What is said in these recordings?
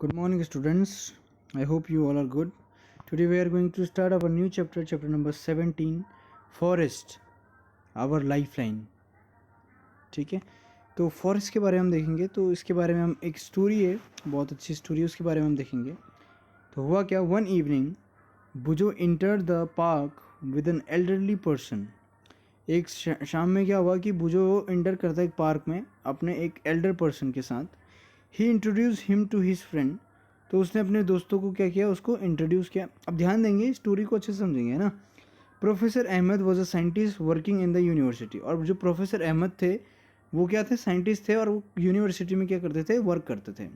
Good morning, students. I hope you all are good. Today we are going to start our new chapter, chapter number 17, Forest, our Lifeline. ठीक है, तो forest के बारे में हम देखेंगे। तो इसके बारे में हम एक स्टोरी है, बहुत अच्छी स्टोरी है, उसके बारे में हम देखेंगे। तो हुआ क्या, one evening Bujo enter the park with an elderly person. एक शाम में क्या हुआ कि बुजो इंटर करता है एक पार्क में अपने एक एल्डर पर्सन के साथ। He introduce him to his friend. तो उसने अपने दोस्तों को क्या किया, उसको इंट्रोड्यूस किया। अब ध्यान देंगे, स्टोरी को अच्छे से समझेंगे, है ना। Professor Ahmed was a scientist working in the university. और जो प्रोफेसर अहमद थे वो क्या थे, साइंटिस्ट थे, और वो यूनिवर्सिटी में क्या करते थे, वर्क करते थे।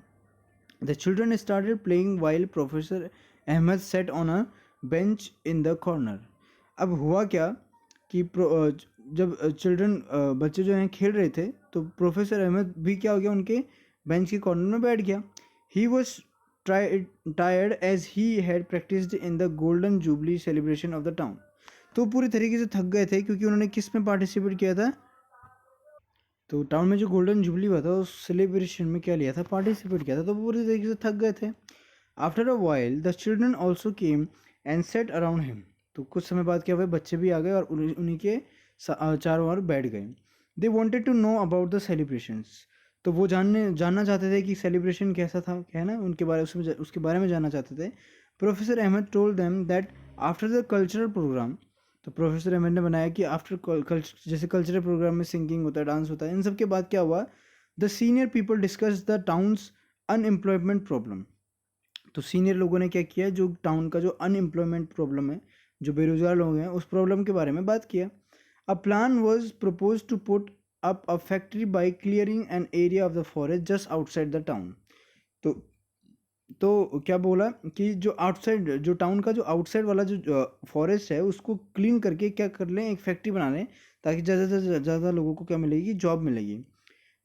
The children started playing while professor Ahmed set on a bench in the corner. अब हुआ क्या कि जब चिल्ड्रन बच्चे जो हैं खेल रहे थे, तो प्रोफेसर अहमद भी क्या हो गया, उनके बेंच के कॉर्नर में बैठ गया। He was tired as he had practised in the golden jubilee celebration of the town. तो पूरी तरीके से थक गए थे, क्योंकि उन्होंने किस में पार्टिसिपेट किया था, तो टाउन में जो गोल्डन जुबली हुआ था उस सेलिब्रेशन में क्या लिया था, पार्टिसिपेट किया था। तो पूरी तरीके से थक गए थे। After a while the children also came and set around him. तो कुछ समय बाद क्या हुआ, बच्चे भी आ गए और उन्हीं के चारों ओर बैठ गए। They wanted to know about the celebrations. तो वो जानना चाहते थे कि सेलिब्रेशन कैसा था, क्या है ना, उसके बारे में जानना चाहते थे। Professor Ahmed told them that after the cultural programme. तो प्रोफेसर अहमद ने बनाया कि आफ्टर जैसे कल्चरल प्रोग्राम में सिंगिंग होता है, डांस होता है, इन सब के बाद क्या हुआ, the senior people discuss the towns unemployment problem. तो सीनियर लोगों ने क्या किया, जो टाउन का जो अनएम्प्लॉयमेंट प्रॉब्लम है, जो बेरोजगार लोग हैं, उस प्रॉब्लम के बारे में बात किया। A plan was propose to put up a factory by clearing an area of the forest just outside the town. तो क्या बोला कि जो आउटसाइड, जो टाउन का जो आउटसाइड वाला जो फॉरेस्ट है, उसको क्लीन करके क्या कर लें, एक फैक्ट्री बना लें, ताकि ज़्यादा से ज़्यादा लोगों को क्या मिलेगी, जॉब मिलेगी।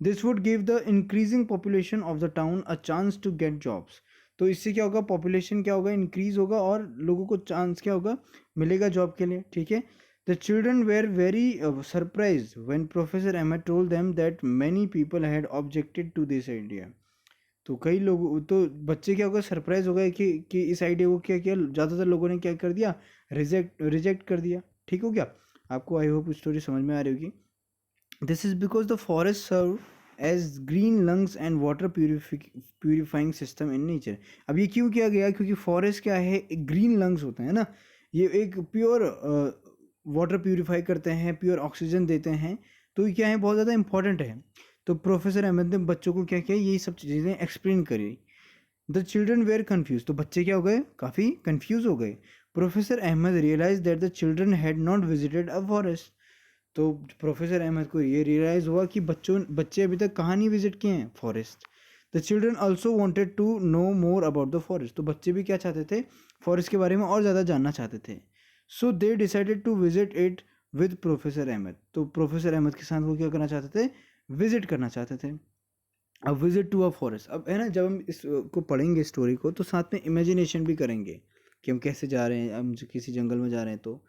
This would give the increasing population of the town a chance to get jobs. तो इससे क्या होगा, पॉपुलेशन क्या होगा, इंक्रीज होगा, और लोगों को चांस क्या होगा, मिलेगा जॉब के लिए। ठीक है। The children were very surprise when professor Ahmed told them that many people had objected to this idea. तो कई लोग, तो बच्चे क्या होगा, सरप्राइज हो गए कि इस आइडिया को क्या किया, ज़्यादातर लोगों ने क्या कर दिया, रिजेक्ट कर दिया। ठीक हो गया आपको, आई होप स्टोरी समझ में आ रही होगी। This is because the forest serve as green lungs and water purifying system in nature. अब ये क्यों किया गया, क्योंकि फॉरेस्ट क्या है, एक ग्रीन लंग्स होते हैं ना, ये एक प्योर वाटर प्यूरिफाई करते हैं, प्योर ऑक्सीजन देते हैं। तो ये क्या है, बहुत ज़्यादा इंपॉर्टेंट है। तो प्रोफेसर अहमद ने बच्चों को क्या किया, यही सब चीज़ें एक्सप्लेन करी। The children were confuse. तो बच्चे क्या हो गए, काफ़ी कन्फ्यूज हो गए। Professor Ahmed realise that the children had not visited a forest. तो प्रोफेसर अहमद को ये रियलाइज़ हुआ कि बच्चे अभी तक कहाँ नहीं विजिट किए हैं, forest. The children also wanted to know more about the forest. तो बच्चे भी क्या चाहते थे, फॉरेस्ट के बारे में और ज़्यादा जानना चाहते थे। So they decided to visit it with professor Ahmad. तो प्रोफेसर अहमद के साथ वो क्या करना चाहते थे, विजिट करना चाहते थे। अब विजिट टू अ फॉरेस्ट, अब है ना, जब हम इसको पढ़ेंगे स्टोरी को, तो साथ में इमेजिनेशन भी करेंगे कि हम कैसे जा रहे हैं, हम किसी जंगल में जा रहे हैं। तो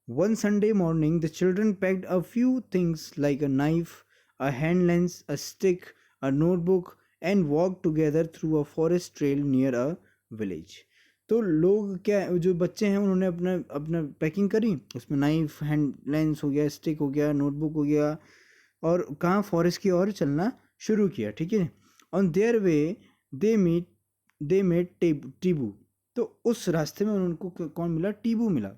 one Sunday morning the children packed a few things like a knife, a hand lens, a stick, a notebook and walk together through a forest trail near a village. तो लोग क्या, जो बच्चे हैं, उन्होंने अपना अपना पैकिंग करी, उसमें नाइफ, हैंड लेंस हो गया, स्टिक हो गया, नोटबुक हो गया, और कहाँ, फॉरेस्ट की ओर चलना शुरू किया। ठीक है। On their way they met Tibu. तो उस रास्ते में उनको कौन मिला, टीबू मिला।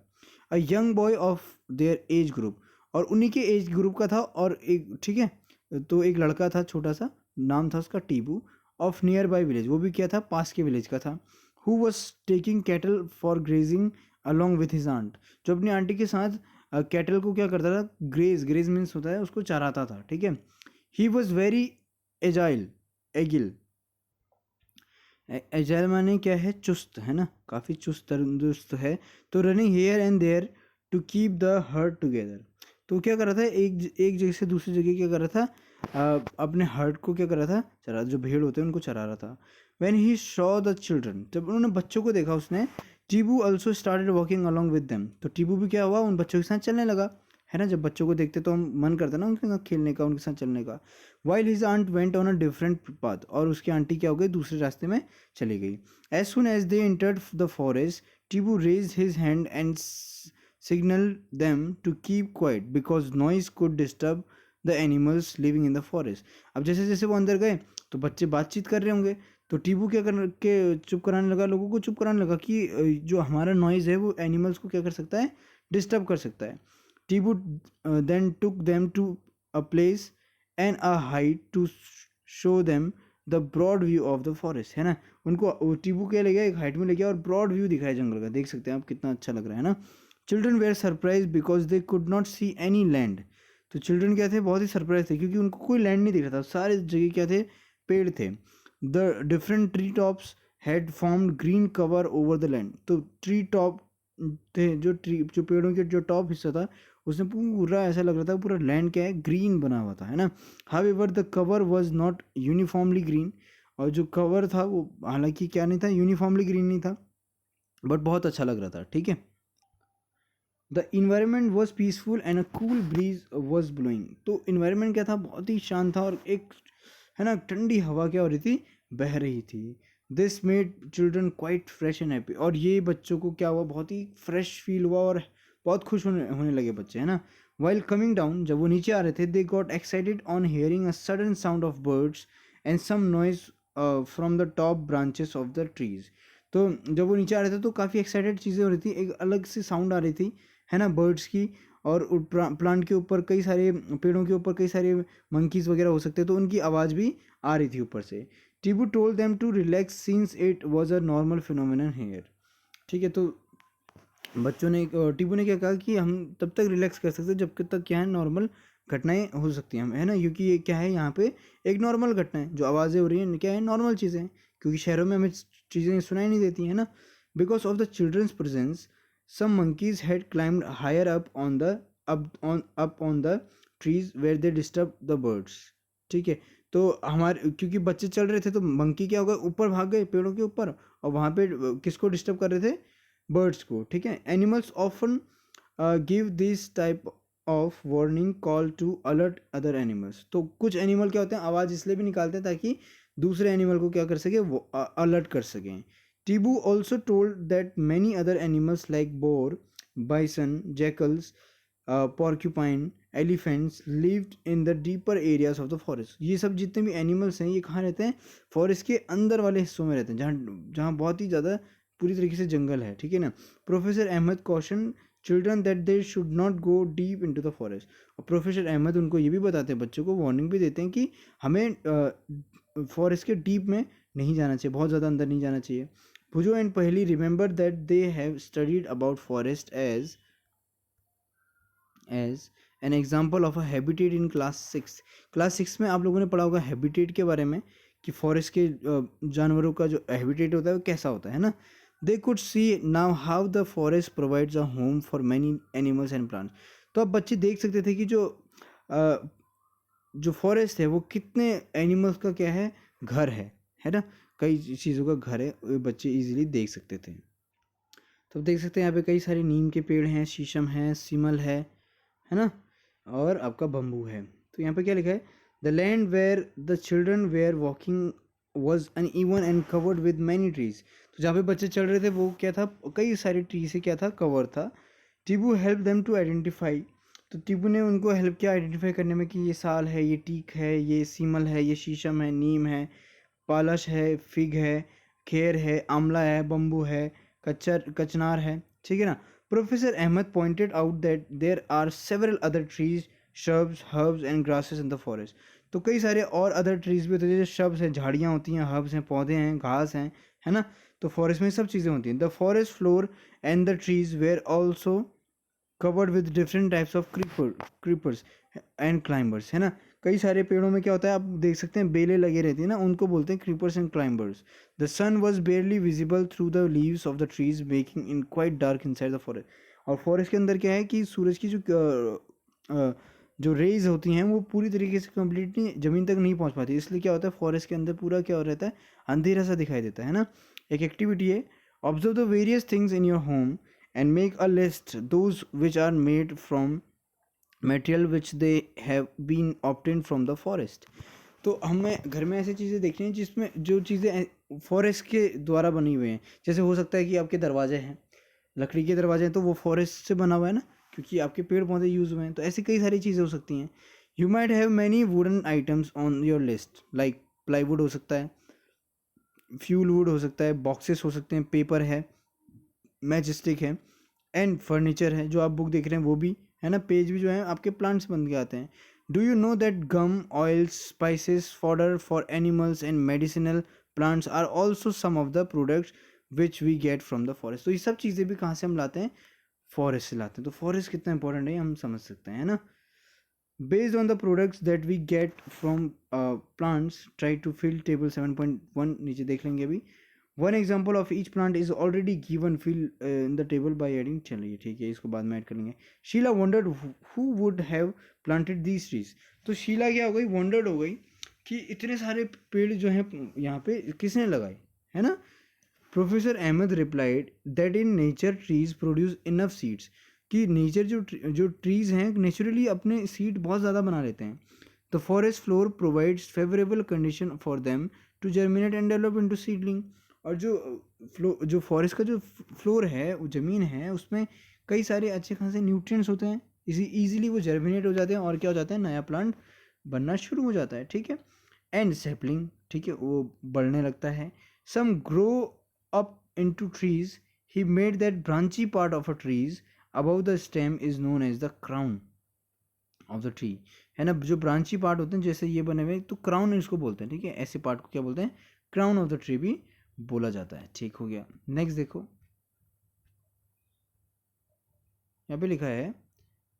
A young boy of their age group, और उन्हीं के एज ग्रुप का था, और एक, ठीक है, तो एक लड़का था छोटा सा, नाम था उसका Tibu, of near by village, वो भी क्या था, पास के विलेज का था। Who was taking cattle for grazing along with his aunt. जो अपनी आंटी के साथ कैटल को क्या करता था, ग्रेज मीन्स होता है, उसको चराता था। ठीक है। He was very agile, agile, agile माने क्या है, चुस्त, है ना, काफ़ी चुस्त तंदुरुस्त है। तो running here and there to keep the herd together. तो क्या कर रहा था, एक जगह से दूसरी जगह क्या कर रहा था, अपने हर्ड को क्या कर रहा था, चरा, जो भेड़ होते हैं उनको चरा रहा था। When he saw the children, जब उन्होंने बच्चों को देखा उसने, Tibu also started walking along with them. तो टीबू भी क्या हुआ, उन बच्चों के साथ चलने लगा। है ना, जब बच्चों को देखते तो हम मन करता है ना उनके साथ खेलने का, उनके साथ चलने का। While his aunt went on a different path, और उसकी आंटी क्या हो गई, दूसरे रास्ते में चली गई। As soon as they entered the forest, Tibu raise his hand and signaled them to keep quiet because noise could disturb the animals living in the forest। अब जैसे जैसे वो अंदर गए तो बच्चे बातचीत कर रहे होंगे, तो टीबू क्या कर के चुप कराने लगा, लोगों को चुप कराने लगा कि जो हमारा नॉइज़ है वो एनिमल्स को क्या कर सकता है, डिस्टर्ब कर सकता है। Tibu then took them to a place and a height to show them the broad view of the forest, है ना। उनको टीबू क्या ले गया, एक हाइट में ले गया और ब्रॉड व्यू दिखाया जंगल का, देख सकते हैं आप कितना अच्छा लग रहा है ना। Children were surprise because they could not see any land. तो चिल्ड्रन क्या थे, बहुत ही सरप्राइज थे क्योंकि उनको कोई लैंड नहीं दिख रहा था, सारे जगह क्या थे, पेड़ थे। The different tree tops had formed green cover over the land. तो ट्री टॉप थे, जो पेड़ों के जो टॉप हिस्सा था उसमें पूरा ऐसा लग रहा था पूरा लैंड क्या है, ग्रीन बना हुआ था, है ना। However the cover was not uniformly green. और जो कवर था वो हालांकि क्या नहीं था, यूनिफॉर्मली ग्रीन नहीं था, बट बहुत अच्छा लग रहा था, ठीक है। The environment was peaceful and a cool bridge was blowing. तो इन्वायरमेंट क्या था, बहुत ही शांत था, और एक है ना ठंडी हवा क्या हो रही थी, बह रही थी। This made children quite fresh and happy. और ये बच्चों को क्या हुआ, बहुत ही फ्रेश फील हुआ और बहुत खुश होने लगे बच्चे, है ना। वाइल कमिंग डाउन, जब वो नीचे आ रहे थे, they got excited on hearing a sudden sound of birds and some noise from the top branches of the trees. तो जब वो नीचे आ रहे थे तो काफ़ी एक्साइटेड चीज़ें हो रही थी, एक अलग सी साउंड आ रही थी, है ना, बर्ड्स की। और प्लांट के ऊपर कई सारे, पेड़ों के ऊपर कई सारे मंकीज़ वगैरह हो सकते हैं, तो उनकी आवाज़ भी आ रही थी ऊपर से। Tibu told them to relax since it was a normal phenomenon here. ठीक है, तो बच्चों ने टीबू ने क्या कहा कि हम तब तक रिलैक्स कर सकते हैं जब तक क्या है, नॉर्मल घटनाएं हो सकती हैं, है ना, क्योंकि ये क्या है, यहाँ पे एक नॉर्मल घटना है, जो आवाज़ें हो रही हैं क्या है, नॉर्मल चीज़ें हैं, क्योंकि शहरों में हमें चीज़ें सुनाई नहीं देती, है ना। Because of the children's presence some monkeys had climbed higher up on the trees where they disturbed the birds। ठीक है, तो हमारे क्योंकि बच्चे चल रहे थे तो मंकी क्या हो गए, ऊपर भाग गए पेड़ों के ऊपर, और वहाँ पे किसको डिस्टर्ब कर रहे थे, बर्ड्स को। ठीक है, animals often give this type of warning call to alert other animals. तो कुछ एनिमल क्या होते हैं, आवाज़ इसलिए भी निकालते हैं ताकि दूसरे एनिमल को क्या कर सके, वो अलर्ट कर सकें। Tibu also told that many other animals like boar, bison, jackals, porcupine, elephants lived in the deeper areas of the forest। ये सब जितने भी एनिमल्स हैं ये कहाँ रहते हैं, फॉरेस्ट के अंदर वाले हिस्सों में रहते हैं, जहाँ जहाँ बहुत ही ज़्यादा पूरी तरीके से जंगल है, ठीक है ना। Professor Ahmed caution children that they should not go deep into the forest. और प्रोफेसर अहमद उनको ये भी बताते हैं, बच्चों को वार्निंग भी देते हैं कि हमें फॉरेस्ट के डीप में नहीं जाना चाहिए, बहुत ज़्यादा अंदर नहीं जाना चाहिए। Pujo and Paheli remember that they have studied about forest as an example of a habitat in class 6। Class 6 में आप लोगों ने पढ़ा होगा हैबिटेट के बारे में, कि फॉरेस्ट के जानवरों का जो हैबिटेट होता है वो कैसा होता है ना। They could see now how the forest provides a home for many animals and plants. तो अब बच्चे देख सकते थे कि जो फॉरेस्ट है वो कितने एनिमल्स का क्या घर है ना, कई चीज़ों का घर है, वो बच्चे इजीली देख सकते थे। तो देख सकते हैं यहाँ पे कई सारे नीम के पेड़ हैं, शीशम है, सीमल है ना, और आपका बम्बू है। तो यहाँ पे क्या लिखा है, the land where the children were walking was uneven and covered with many trees. तो जहाँ पे बच्चे चल रहे थे वो क्या था, कई सारे ट्री से क्या था, कवर था। टीबू हेल्प देम टू आइडेंटिफाई। तो टीबू ने उनको हेल्प किया आइडेंटिफाई करने में कि ये साल है, ये टीक है, ये सीमल है, ये शीशम है, नीम है, पालश है, फिग है, खेर है, आंवला है, बम्बू है, कचनार है, ठीक है ना। Professor Ahmed pointed out that there are several other trees, shrubs, herbs and grasses in the forest. तो कई सारे और अदर ट्रीज भी होते हैं, जैसे श्रब्स हैं, झाड़ियाँ होती हैं, हर्ब्स हैं, पौधे हैं, घास हैं, है ना। तो फॉरेस्ट में सब चीज़ें होती हैं। The forest floor and the trees were also covered with different types of creepers and climbers, है ना। कई सारे पेड़ों में क्या होता है, आप देख सकते हैं बेलें लगी रहती है ना, उनको बोलते हैं creepers and climbers. The sun was barely visible through the leaves of the trees making in quite dark inside the forest. और फॉरेस्ट के अंदर क्या है कि सूरज की जो रेज होती हैं वो पूरी तरीके से कम्प्लीटली ज़मीन तक नहीं पहुंच पाती, इसलिए क्या होता है फॉरेस्ट के अंदर पूरा क्या हो रहता है, अंधेरा सा दिखाई देता है ना। एक एक्टिविटी है, observe the various things in your home and make a list those which are made from material which they have been obtained from the forest. तो हमें घर में ऐसी चीज़ें देखनी हैं जिसमें जो चीज़ें फॉरेस्ट के द्वारा बनी हुई हैं। जैसे हो सकता है कि आपके दरवाजे हैं, लकड़ी के दरवाजे हैं, तो वो फॉरेस्ट से बना हुआ है ना, क्योंकि आपके पेड़ पौधे यूज़ हुए हैं। तो ऐसी कई सारी चीज़ें हो सकती हैं। You might have many wooden items on your list, like plywood हो सकता है, फ्यूल वुड हो सकता है, बॉक्सेस हो सकते हैं, पेपर है, मैजिस्टिक है, एंड फर्नीचर है। जो आप बुक देख रहे हैं वो भी है ना, पेज भी जो है आपके प्लांट्स बन के आते हैं। Do you know that gum, oils, spices, fodder for animals and medicinal plants are also some of the products which we get from the forest. तो ये सब चीज़ें भी कहाँ से हम लाते हैं? फॉरेस्ट से लाते हैं। तो फॉरेस्ट कितना इंपॉर्टेंट है हम समझ सकते हैं, है ना। Based on the products that we get from plants, try to fill table 7.1 नीचे देख लेंगे अभी। One example of each plant is already given, fill in the table by adding। चलिए ठीक है, इसको बाद में ऐड कर लेंगे। Sheila wondered who would have planted these trees। तो शीला क्या हो गई, wondered हो गई कि इतने सारे पेड़ जो हैं यहाँ पे किसने लगाए, है ना। Professor Ahmed replied that in nature trees produce enough seeds, कि नेचर जो ट्रीज़ हैं नेचुरली अपने सीड बहुत ज़्यादा बना लेते हैं। The forest floor provides favourable condition for them to germinate and develop into seedling. और जो फॉरेस्ट का जो फ्लोर है, वो ज़मीन है, उसमें कई सारे अच्छे खासे न्यूट्रिएंट्स होते हैं, इजीली वो जर्मिनेट हो जाते हैं और क्या हो जाता है, नया प्लांट बनना शुरू हो जाता है। ठीक है। एंड सेपलिंग, ठीक है, वो बढ़ने लगता है। सम grow up into trees, he made that branchy part of a trees above the stem is known as the crown of the tree, है ना। जो ब्रांची पार्ट होते हैं जैसे ये बने हुए, तो क्राउन इसको बोलते हैं। ठीक है, ऐसे पार्ट को क्या बोलते हैं, क्राउन ऑफ द ट्री भी बोला जाता है। ठीक हो गया। नेक्स्ट देखो, यहाँ पे लिखा है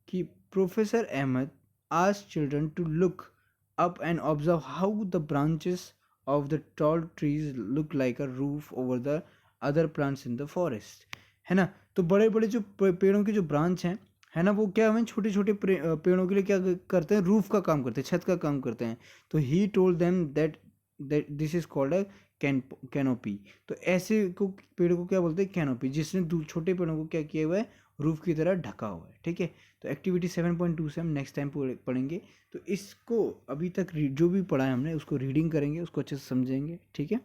कि professor Ahmed asked children to look up and observe how the branches of the tall trees look like a roof over the other plants in the forest, है ना। तो बड़े बड़े जो पेड़ों के जो ब्रांच हैं, है ना, वो क्या हमें छोटे छोटे पेड़ों के लिए क्या करते हैं, रूफ का काम करते हैं, छत का काम करते हैं। तो he told them that this is called a canopy. तो ऐसे को पेड़ को क्या बोलते हैं, कैनोपी, जिसने छोटे पेड़ों को क्या किया हुआ है, रूफ की तरह ढका हुआ है। ठीक है। तो एक्टिविटी 7.2 से हम नेक्स्ट टाइम पढ़ेंगे। तो इसको अभी तक जो भी पढ़ा है हमने उसको रीडिंग करेंगे, उसको अच्छे से समझेंगे। ठीक है।